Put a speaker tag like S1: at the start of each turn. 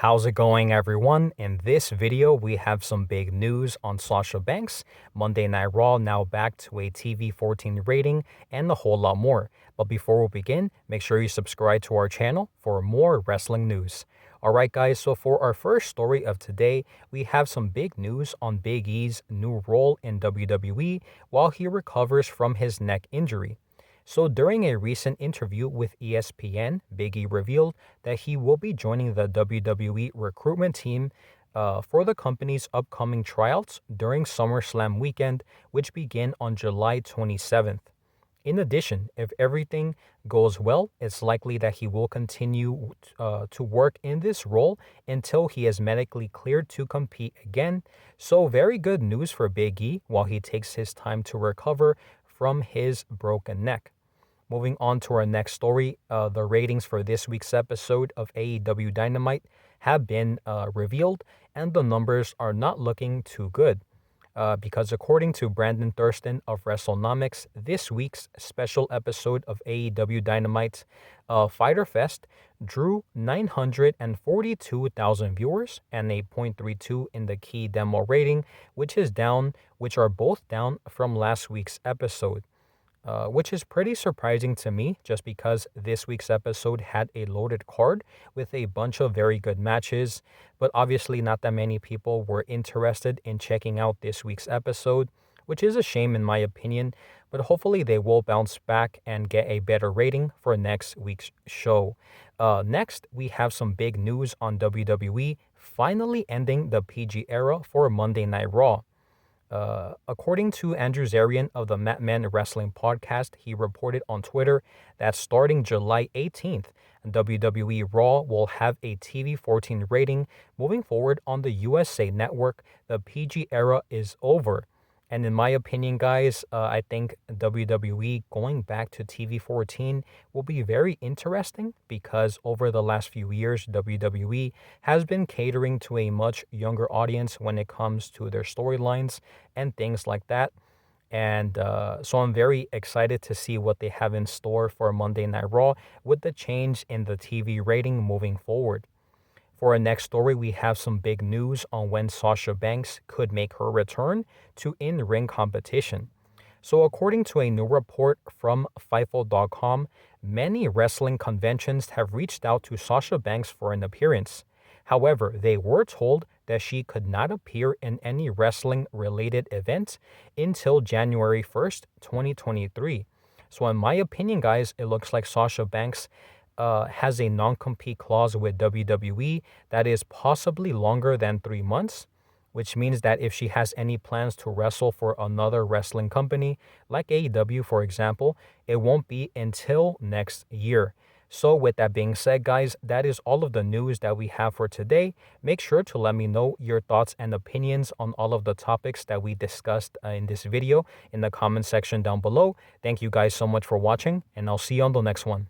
S1: How's it going, everyone? In this video, we have some big news on Sasha Banks, Monday Night Raw now back to a TV-14 rating, and a whole lot more. But before we begin, make sure you subscribe to our channel for more wrestling news. Alright guys, so for our first story of today, we have some big news on Big E's new role in WWE while he recovers from his neck injury. So during a recent interview with ESPN, Big E revealed that he will be joining the WWE recruitment team for the company's upcoming tryouts during SummerSlam weekend, which begin on July 27th. In addition, if everything goes well, it's likely that he will continue to work in this role until he is medically cleared to compete again. So very good news for Big E while he takes his time to recover from his broken neck. Moving on to our next story, the ratings for this week's episode of AEW Dynamite have been revealed, and the numbers are not looking too good. Because according to Brandon Thurston of WrestleNomics, this week's special episode of AEW Dynamite Fyter Fest drew 942,000 viewers and a .32 in the key demo rating, which are both down from last week's episode. Which is pretty surprising to me just because this week's episode had a loaded card with a bunch of very good matches, but obviously not that many people were interested in checking out this week's episode, which is a shame in my opinion, but hopefully they will bounce back and get a better rating for next week's show. Next, we have some big news on WWE finally ending the PG era for Monday Night Raw. According to Andrew Zarian of the Madman Wrestling Podcast, he reported on Twitter that starting July 18th, WWE Raw will have a TV-14 rating. Moving forward on the USA Network, the PG era is over. And in my opinion, guys, I think WWE going back to TV-14 will be very interesting because over the last few years, WWE has been catering to a much younger audience when it comes to their storylines and things like that. And so I'm very excited to see what they have in store for Monday Night Raw with the change in the TV rating moving forward. For our next story, we have some big news on when Sasha Banks could make her return to in-ring competition. So according to a new report from Fightful.com, many wrestling conventions have reached out to Sasha Banks for an appearance. However, they were told that she could not appear in any wrestling-related event until January 1st, 2023. So in my opinion, guys, it looks like Sasha Banks has a non-compete clause with WWE that is possibly longer than 3 months, which means that if she has any plans to wrestle for another wrestling company, like AEW for example, it won't be until next year. So with that being said, guys, that is all of the news that we have for today. Make sure to let me know your thoughts and opinions on all of the topics that we discussed in this video in the comment section down below. Thank you guys so much for watching, and I'll see you on the next one.